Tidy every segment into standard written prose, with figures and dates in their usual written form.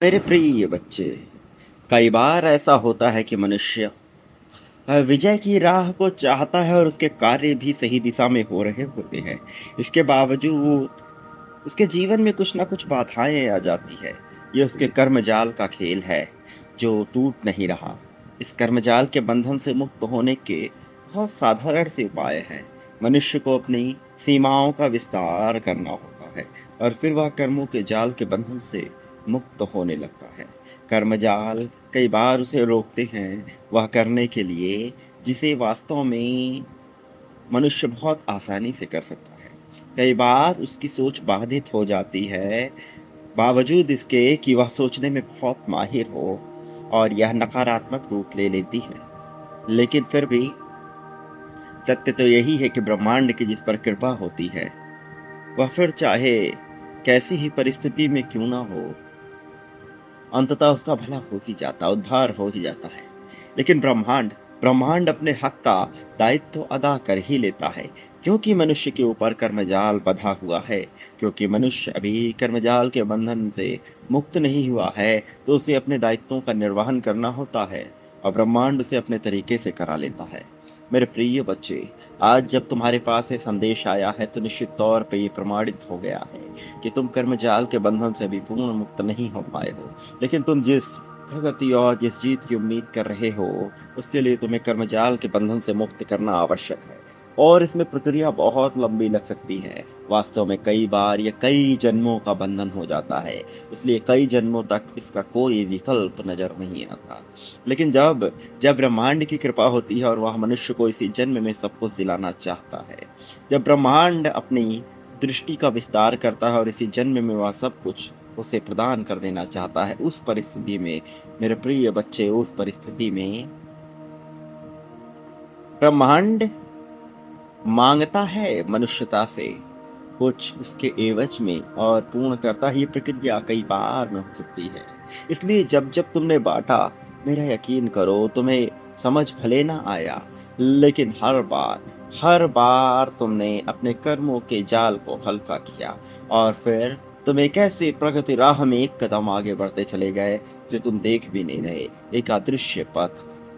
मेरे प्रिय बच्चे, कई बार ऐसा होता है कि मनुष्य विजय की राह को चाहता है और उसके कार्य भी सही दिशा में हो रहे होते हैं। इसके बावजूद उसके जीवन में कुछ ना कुछ बाधाएं आ जाती है। ये उसके कर्मजाल का खेल है जो टूट नहीं रहा। इस कर्मजाल के बंधन से मुक्त होने के बहुत साधारण से उपाय हैं। मनुष्य को अपनी सीमाओं का विस्तार करना होता है और फिर वह कर्मों के जाल के बंधन से मुक्त होने लगता है। कर्मजाल कई बार उसे रोकते हैं वह करने के लिए जिसे वास्तव में मनुष्य बहुत आसानी से कर सकता है। कई बार उसकी सोच बाधित हो जाती है, बावजूद इसके कि वह सोचने में बहुत माहिर हो और यह नकारात्मक रूप ले लेती है। लेकिन फिर भी सत्य तो यही है कि ब्रह्मांड की जिस पर कृपा होती है, वह फिर चाहे कैसी ही परिस्थिति में क्यों ना हो, अंततः उसका भला हो ही जाता, उद्धार हो ही जाता है। लेकिन ब्रह्मांड ब्रह्मांड अपने हक का दायित्व अदा कर ही लेता है, क्योंकि मनुष्य के ऊपर कर्मजाल बंधा हुआ है। क्योंकि मनुष्य अभी कर्मजाल के बंधन से मुक्त नहीं हुआ है, तो उसे अपने दायित्वों का निर्वहन करना होता है और ब्रह्मांड उसे अपने तरीके से करा लेता है। मेरे प्रिय बच्चे, आज जब तुम्हारे पास ये संदेश आया है तो निश्चित तौर पे ये प्रमाणित हो गया है कि तुम कर्मजाल के बंधन से अभी पूर्ण मुक्त नहीं हो पाए हो। लेकिन तुम जिस प्रगति और जिस जीत की उम्मीद कर रहे हो, उसके लिए तुम्हें कर्मजाल के बंधन से मुक्त करना आवश्यक है। और इसमें प्रक्रिया बहुत लंबी लग सकती है। वास्तव में कई बार ये कई जन्मों का बंधन हो जाता है, इसलिए कई जन्मों तक इसका कोई विकल्प नजर नहीं आता। लेकिन जब जब ब्रह्मांड की कृपा होती है और वह मनुष्य को इसी जन्म में सब कुछ दिलाना चाहता है, जब ब्रह्मांड अपनी दृष्टि का विस्तार करता है और इसी जन्म में वह सब कुछ उसे प्रदान कर देना चाहता है, उस परिस्थिति में मेरे प्रिय बच्चे, उस परिस्थिति में ब्रह्मांड मांगता है मनुष्यता से कुछ उसके एवज में और पूर्ण करता है। ये प्रक्रिया कई बार में हो सकती है। इसलिए जब जब तुमने बांटा, मेरा यकीन करो तुम्हें समझ भले ना आया, लेकिन हर बार तुमने अपने कर्मों के जाल को हल्का किया और फिर तुम एक ऐसी प्रगति राह में एक कदम आगे बढ़ते चले गए जो तुम देख भी नहीं रहे। एक अदृश्य पथ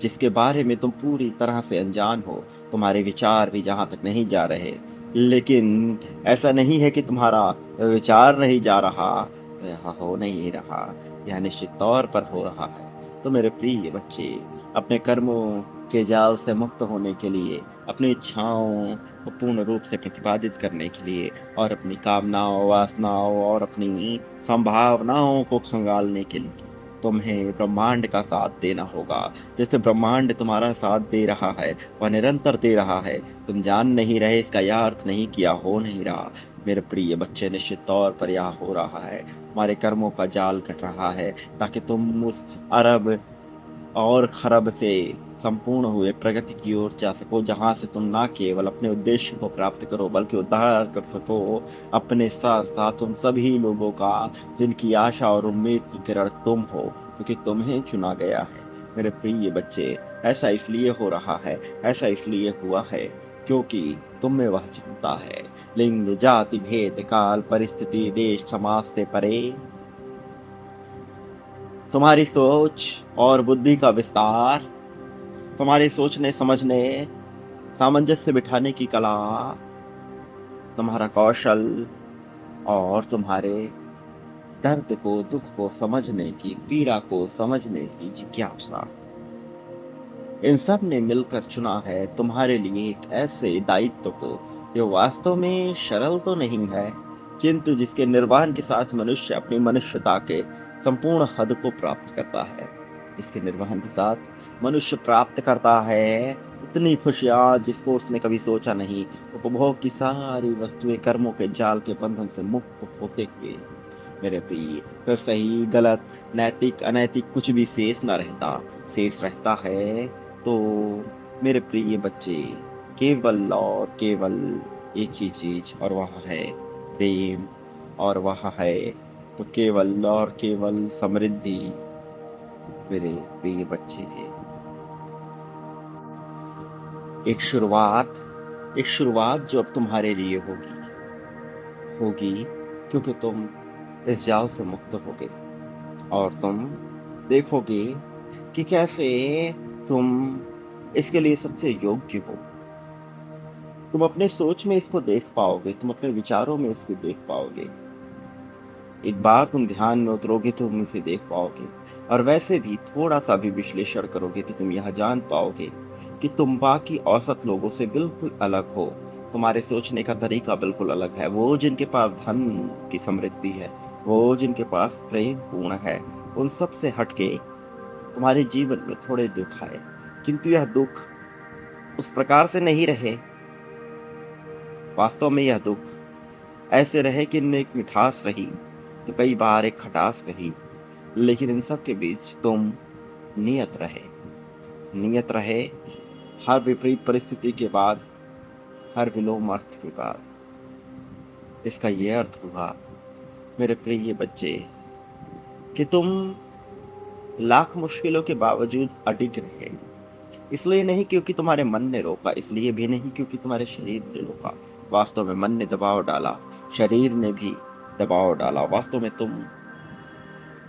जिसके बारे में तुम पूरी तरह से अनजान हो, तुम्हारे विचार भी जहां तक नहीं जा रहे। लेकिन ऐसा नहीं है कि तुम्हारा विचार नहीं जा रहा, तो यह हो नहीं रहा, यह निश्चित तौर पर हो रहा है। तो मेरे प्रिय बच्चे, अपने कर्मों के जाल से मुक्त होने के लिए, अपनी इच्छाओं को पूर्ण रूप से प्रतिपादित करने के लिए और अपनी कामनाओं, वासनाओं और अपनी संभावनाओं को खंगालने के लिए तुम्हें ब्रह्मांड का साथ देना होगा। जैसे ब्रह्मांड तुम्हारा साथ दे रहा है, वह निरंतर दे रहा है। तुम जान नहीं रहे, इसका यह अर्थ नहीं किया हो नहीं रहा। मेरे प्रिय बच्चे, निश्चित तौर पर यह हो रहा है। तुम्हारे कर्मों का जाल कट रहा है ताकि तुम उस अरब और खरब से संपूर्ण हुए प्रगति की ओर जा सको, जहां से तुम ना केवल अपने उद्देश्य को प्राप्त करो बल्कि उद्धार कर सको अपने साथ साथ उन सभी लोगों का जिनकी आशा और उम्मीद की किरण तुम हो, क्योंकि तुम्हें चुना गया है। मेरे प्रिय बच्चे, ऐसा इसलिए हो रहा है, ऐसा इसलिए हुआ है क्योंकि तुम में वह क्षमता है। लिंग, जाति, भेद, काल, परिस्थिति, देश, समाज से परे तुम्हारी सोच और बुद्धि का विस्तार, तुम्हारे सोचने समझने, सामंजस्य बिठाने की कला, तुम्हारा कौशल और तुम्हारे दर्द को, दुख को समझने की, पीड़ा को समझने की जिज्ञासा, इन सब ने मिलकर चुना है तुम्हारे लिए एक ऐसे दायित्व को जो वास्तव में सरल तो नहीं है, किंतु जिसके निर्वहन के साथ मनुष्य अपनी मनुष्यता के संपूर्ण हद को प्राप्त करता है। जिसके निर्वहन के साथ मनुष्य प्राप्त करता है इतनी खुशियां जिसको उसने कभी सोचा नहीं। उपभोग की सारी वस्तुएं कर्मों के जाल के बंधन से मुक्त होते हुए मेरे प्रिय, फिर सही गलत, नैतिक अनैतिक कुछ भी शेष न रहता। शेष रहता है तो मेरे प्रिय बच्चे, केवल और केवल एक ही चीज, और वह है प्रेम, और वह है तो केवल और केवल समृद्धि। मेरे प्रिय बच्चे, एक शुरुआत जो अब तुम्हारे लिए होगी, क्योंकि तुम इस जाल से मुक्त हो गए। और तुम देखोगे कि कैसे तुम इसके लिए सबसे योग्य हो। तुम अपने सोच में इसको देख पाओगे, तुम अपने विचारों में इसको देख पाओगे। एक बार तुम ध्यान में उतरोगे तो तुम इसे देख पाओगे, और वैसे भी थोड़ा सा भी विश्लेषण करोगे तो तुम यह जान पाओगे कि तुम बाकी औसत लोगों से बिल्कुल अलग हो। तुम्हारे सोचने का तरीका बिल्कुल अलग है। वो जिनके पास धन की समृद्धि है, वो जिनके पास प्रेम पूर्ण है, उन सब से हटके तुम्हारे जीवन में थोड़े दुख आए, किंतु यह दुख उस प्रकार से नहीं रहे। वास्तव में यह दुख ऐसे रहे कि इनमें एक मिठास रही तो कई बार एक खटास रही, लेकिन इन सब के बीच तुम नियत रहे। नियत रहे हर विपरीत परिस्थिति के बाद, हर विलोम अर्थ के बाद। इसका यह अर्थ हुआ मेरे प्रिय बच्चे कि तुम लाख मुश्किलों के बावजूद अडिग रहे। इसलिए नहीं क्योंकि तुम्हारे मन ने रोका, इसलिए भी नहीं क्योंकि तुम्हारे शरीर ने रोका। वास्तव में मन ने दबाव डाला, शरीर ने भी दबाव डाला। वास्तव में तुम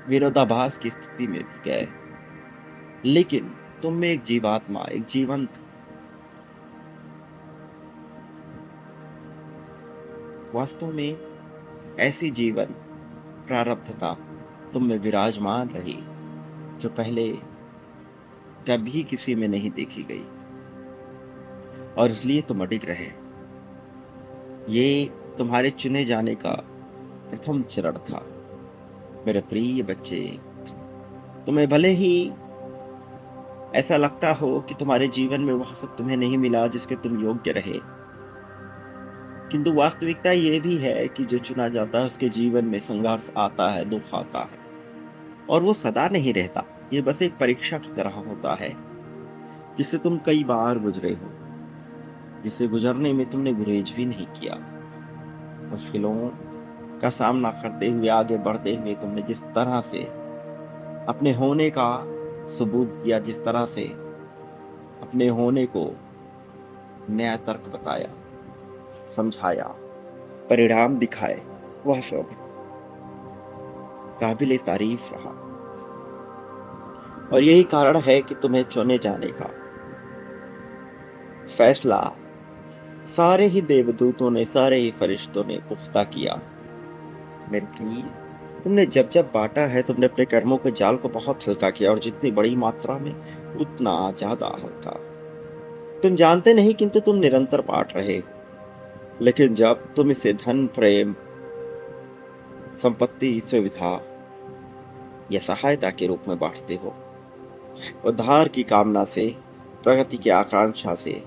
विरोधाभास की स्थिति में भी गए, लेकिन तुम में एक जीवात्मा, एक जीवंत, वास्तव में ऐसी जीवन प्रारब्धता तुम में विराजमान रही जो पहले कभी किसी में नहीं देखी गई, और इसलिए तुम अडिग रहे। ये तुम्हारे चुने जाने का प्रथम चरण था मेरे प्रिय बच्चे। तुम्हें भले ही ऐसा लगता हो कि तुम्हारे जीवन में वह सब तुम्हें नहीं मिला जिसके तुम योग्य रहे, किंतु वास्तविकता ये भी है कि जो चुना जाता है उसके जीवन में संघर्ष आता है, दुख आता है, और वो सदा नहीं रहता। ये बस एक परीक्षा की तरह होता है जिससे तुम कई बार गुजरे हो, जिससे गुजरने में तुमने गुरेज भी नहीं किया। मुश्किलों का सामना करते हुए, आगे बढ़ते हुए तुमने जिस तरह से अपने होने का सबूत दिया, जिस तरह से अपने होने को न्याय तर्क बताया, समझाया, परिणाम दिखाए, वह सब काबिले तारीफ रहा। और यही कारण है कि तुम्हें चुने जाने का फैसला सारे ही देवदूतों ने, सारे ही फरिश्तों ने पुख्ता किया। मेरे प्रिय, तुमने जब जब बांटा है, तुमने अपने कर्मों के जाल को बहुत हल्का किया, और जितनी बड़ी मात्रा में उतना ज्यादा हल्का। तुम जानते नहीं किंतु तुम निरंतर बांट रहे हो। लेकिन जब तुम इसे धन, प्रेम, संपत्ति, सुविधा या सहायता के रूप में बांटते हो, उद्धार की कामना से, प्रगति की आकांक्षा से,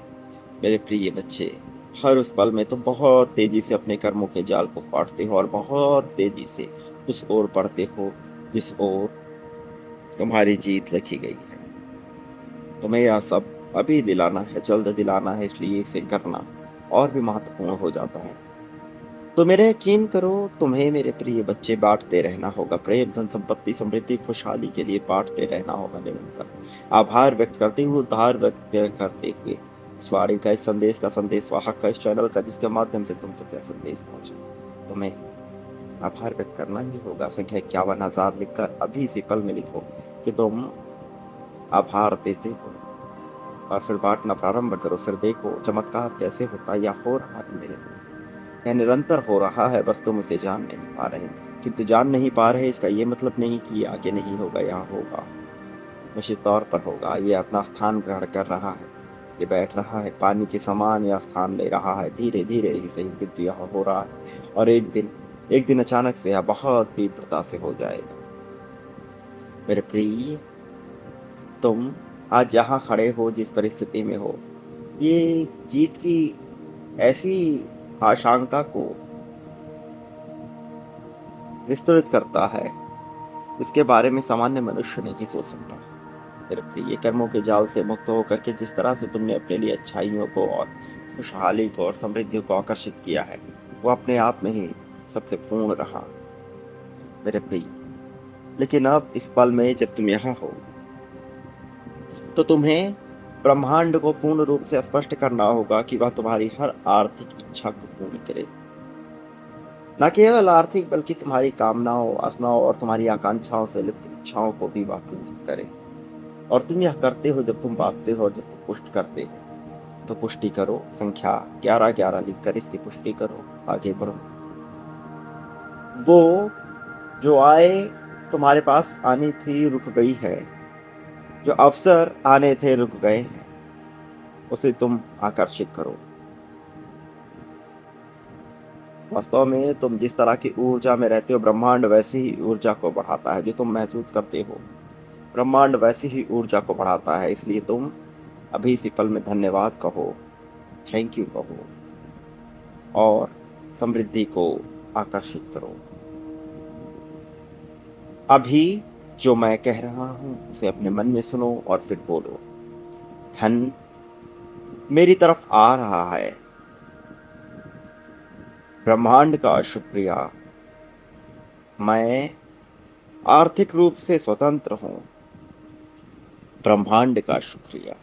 मेरे प्रिय बच्चे, हर उस पल में तुम बहुत तेजी से अपने कर्मों के जाल को काटते हो और बहुत तेजी से उस ओर बढ़ते हो जिस ओर तुम्हारी जीत लिखी गई है। तुम्हें यह सब अभी दिलाना है, जल्द दिलाना है, इसलिए इसे करना और भी महत्वपूर्ण हो जाता है। तो मेरे यकीन करो, तुम्हें मेरे प्रिय बच्चे बांटते रहना होगा। प्रेम, धन, संपत्ति, समृद्धि, खुशहाली के लिए बांटते रहना होगा निरंतर। आभार व्यक्त करते हुए, उद्धार व्यक्त करते हुए, इस वाणी का, इस संदेश का, संदेश वाहक का, इस चैनल का, जिसके माध्यम से तुम तक यह संदेश पहुंचे, तुम्हें आभार व्यक्त करना ही होगा। संख्या 51,000 लिखकर अभी इसी पल में लिखो कि तुम आभार देते हो, और फिर बांटना प्रारंभ करो। फिर देखो चमत्कार कैसे होता या हो रहा है मेरे लिए। यह निरंतर हो रहा है, बस तुम इसे जान नहीं पा रहे। किंतु जान नहीं पा रहे इसका ये मतलब नहीं कि ये आगे नहीं होगा, यहाँ होगा, निश्चित तौर पर होगा। ये अपना स्थान ग्रहण कर रहा है, ये बैठ रहा है, पानी के समान यह स्थान ले रहा है, धीरे धीरे ही सही, किंतु यह हो रहा है। और एक दिन अचानक से यह बहुत तीव्रता से हो जाएगा। मेरे प्रिय, तुम आज जहाँ खड़े हो, जिस परिस्थिति में हो, ये जीत की ऐसी आशंका को विस्तृत करता है इसके बारे में सामान्य मनुष्य नहीं सोच सकता। मेरे प्रिय, कर्मों के जाल से मुक्त होकर के जिस तरह से तुमने अपने लिए अच्छाइयों को और खुशहाली को और समृद्धि को आकर्षित किया है, वो अपने आप में ही सबसे पूर्ण रहा मेरे प्रिय। लेकिन अब इस पल में जब तुम यहाँ हो, तो तुम्हें ब्रह्मांड को पूर्ण रूप से स्पष्ट करना होगा कि वह तुम्हारी हर आर्थिक इच्छा को पूर्ण करे। न केवल आर्थिक बल्कि तुम्हारी कामनाओं, वासनाओं और तुम्हारी आकांक्षाओं से लिप्त इच्छाओं को भी वह पूर्ण करे। और तुम यह करते हो जब तुम बांटते हो और जब तुम पुष्ट करते हो। तो पुष्टि करो, संख्या 1111 लिखकर इसकी पुष्टि करो, आगे बढ़ो। वो जो आय तुम्हारे पास आनी थी रुक गई है, जो अवसर आने थे रुक गए हैं, उसे तुम आकर्षित करो। वास्तव में तुम जिस तरह की ऊर्जा में रहते हो, ब्रह्मांड वैसी ही ऊर्जा को बढ़ाता है। जो तुम महसूस करते हो, ब्रह्मांड वैसी ही ऊर्जा को बढ़ाता है। इसलिए तुम अभी इसी पल में धन्यवाद कहो, थैंक यू कहो और समृद्धि को आकर्षित करो। अभी जो मैं कह रहा हूं उसे अपने मन में सुनो और फिर बोलो, धन मेरी तरफ आ रहा है। ब्रह्मांड का शुक्रिया, मैं आर्थिक रूप से स्वतंत्र हूं। ब्रह्मांड का शुक्रिया,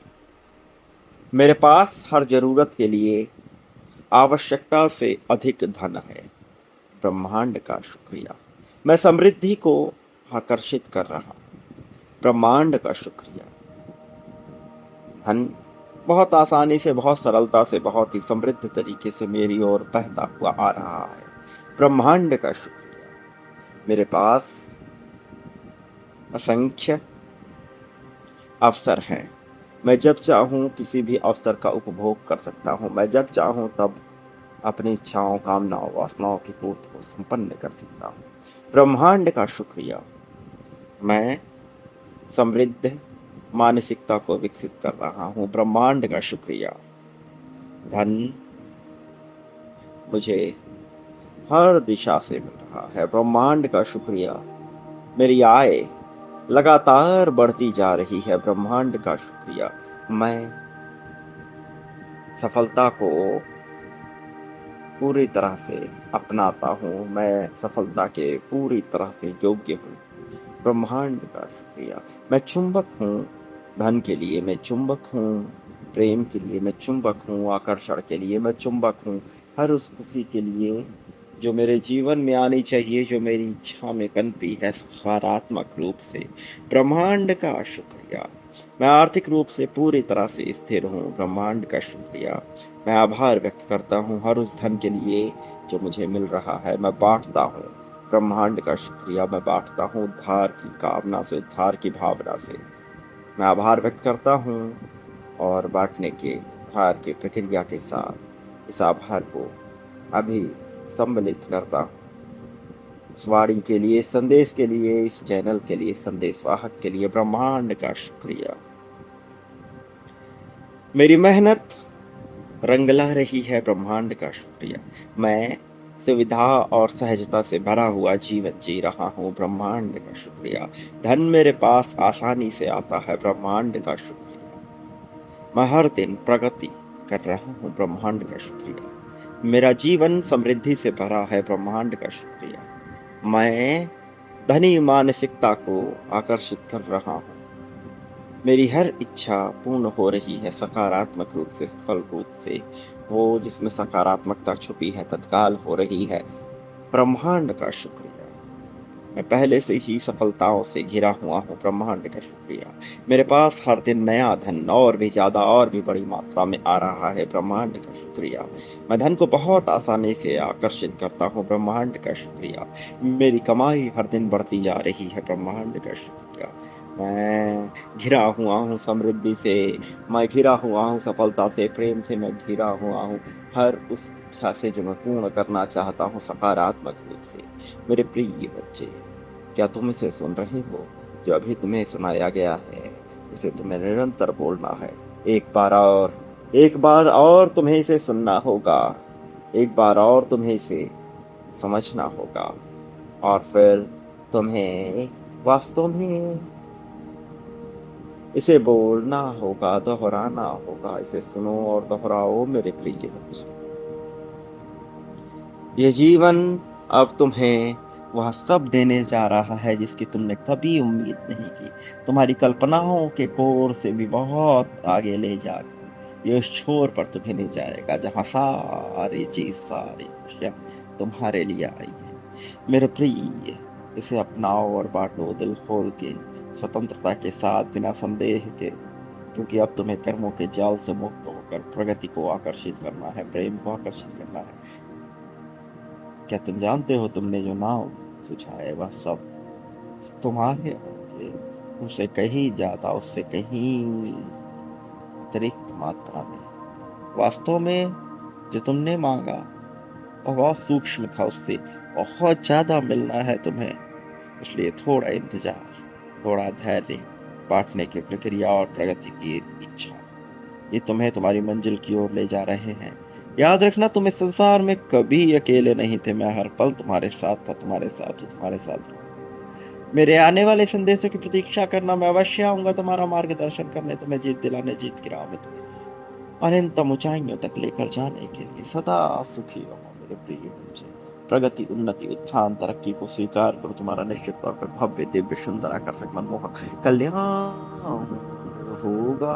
मेरे पास हर जरूरत के लिए आवश्यकता से अधिक धन है। ब्रह्मांड का शुक्रिया, मैं समृद्धि को आकर्षित कर रहा हूं। ब्रह्मांड का शुक्रिया, धन बहुत आसानी से, बहुत सरलता से, बहुत ही समृद्ध तरीके से मेरी ओर बहता हुआ आ रहा है। ब्रह्मांड का शुक्रिया, मेरे पास असंख्य अवसर हैं। मैं जब चाहूं किसी भी अवसर का उपभोग कर सकता हूं। मैं जब चाहूं तब अपनी इच्छाओं, कामनाओं, वासनाओं की पूर्ति को संपन्न कर सकता हूं। ब्रह्मांड का शुक्रिया, मैं समृद्ध मानसिकता को विकसित कर रहा हूं। ब्रह्मांड का शुक्रिया, धन मुझे हर दिशा से मिल रहा है। ब्रह्मांड का शुक्रिया, मेरी आय लगातार बढ़ती जा रही है। ब्रह्मांड का शुक्रिया, मैं सफलता को पूरी तरह से अपनाता हूँ। मैं सफलता के पूरी तरह से योग्य हूँ। ब्रह्मांड का शुक्रिया, मैं चुंबक हूँ धन के लिए, मैं चुंबक हूँ प्रेम के लिए, मैं चुंबक हूँ आकर्षण के लिए, मैं चुंबक हूँ हर उस खुशी के लिए जो मेरे जीवन में आनी चाहिए, जो मेरी इच्छा में बनती है सकारात्मक रूप से। ब्रह्मांड का शुक्रिया, मैं आर्थिक रूप से पूरी तरह से स्थिर हूँ। ब्रह्मांड का शुक्रिया, मैं आभार व्यक्त करता हूँ हर उस धन के लिए जो मुझे मिल रहा है। मैं बांटता हूँ। ब्रह्मांड का शुक्रिया, मैं बांटता हूँ उद्धार की कामना से, उद्धार की भावना से। मैं आभार व्यक्त करता हूँ और बांटने के उद्धार की प्रक्रिया के साथ इस आभार को अभी सम्मिलित करता हूँ। इस वाणी के लिए, इस संदेश के लिए, इस चैनल के लिए, इस संदेश वाहक के लिए ब्रह्मांड का शुक्रिया। मेरी मेहनत रंग ला रही है। ब्रह्मांड का शुक्रिया, मैं सुविधा और सहजता से भरा हुआ जीवन जी रहा हूँ। ब्रह्मांड का शुक्रिया, धन मेरे पास आसानी से आता है। ब्रह्मांड का शुक्रिया, मैं हर दिन प्रगति कर रहा हूँ। ब्रह्मांड का शुक्रिया, मेरा जीवन समृद्धि से भरा है। ब्रह्मांड का शुक्रिया, मैं धनी मानसिकता को आकर्षित कर रहा हूँ। मेरी हर इच्छा पूर्ण हो रही है सकारात्मक रूप से, सफल रूप से। वो जिसमें सकारात्मकता छुपी है तत्काल हो रही है। ब्रह्मांड का शुक्रिया, मैं पहले से ही सफलताओं से घिरा हुआ हूँ। ब्रह्मांड का शुक्रिया, मेरे पास हर दिन नया धन और भी ज्यादा और भी बड़ी मात्रा में आ रहा है। ब्रह्मांड का शुक्रिया, मैं धन को बहुत आसानी से आकर्षित करता हूँ। ब्रह्मांड का शुक्रिया, मेरी कमाई हर दिन बढ़ती जा रही है। ब्रह्मांड का शुक्रिया, मैं घिरा हुआ हूँ समृद्धि से, मैं घिरा हुआ हूँ सफलता से, प्रेम से मैं घिरा हुआ हूँ हर उस इच्छा से जो मैं पूर्ण करना चाहता हूँ सकारात्मक रूप से। मेरे प्रिय बच्चे, क्या तुम इसे सुन रहे हो? जो अभी तुम्हें सुनाया गया है इसे तुम्हें निरंतर बोलना है। एक बार और तुम्हें इसे सुनना होगा। एक बार और तुम्हें इसे समझना होगा और फिर तुम्हें वास्तव में इसे बोलना होगा, दोहराना होगा। इसे सुनो और दोहराओ मेरे प्रिय बच्चे। ये जीवन अब तुम्हें वह सब देने जा रहा है जिसकी तुमने कभी उम्मीद नहीं की। तुम्हारी कल्पनाओं के कोर से भी बहुत आगे ले जाकर ये उस छोर पर तुम्हें ले जाएगा जहाँ सारी चीज, सारी खुशियाँ तुम्हारे लिए आई है। मेरे प्रिय, इसे अपनाओ और बाँटो दिल खोल के, स्वतंत्रता के साथ, बिना संदेह के, क्योंकि अब तुम्हें कर्मों के जाल से मुक्त होकर प्रगति को आकर्षित करना है, प्रेम को आकर्षित करना है। क्या तुम जानते हो, तुमने जो नाम सोचा है वह सब तुम्हारे होंगे, उससे कहीं ज़्यादा, उससे कहीं अतिरिक्त मात्रा में। वास्तव में जो तुमने माँगा वह बहुत सूक्ष्म था, उससे बहुत ज़्यादा मिलना है तुम्हें। इसलिए थोड़ा इंतज़ार, थोड़ा धैर्य, बाँटने की प्रक्रिया और प्रगति की इच्छा, ये तुम्हें तुम्हारी मंजिल की ओर ले जा रहे हैं। याद रखना, तुम इस संसार में कभी अकेले नहीं थे। मैं हर पल तुम्हारे साथ था, तुम्हारे साथ हूँ, तुम्हारे साथ रहूँगा। मेरे आने वाले संदेशों की प्रतीक्षा करना, मैं अवश्य आऊँगा तुम्हारा मार्गदर्शन करने, तुम्हें जीत दिलाने, जीत की राह में तुम्हें अनंतम ऊँचाइयों तक लेकर जाने के लिए। सदा सुखी रहो मेरे प्रिय बच्चे। प्रगति, उन्नति, उत्थान, तरक्की को स्वीकार करो। तुम्हारा निश्चित तौर पर भव्य, दिव्य, सुंदर, आकर्षक, मनमोहक कल्याण होगा।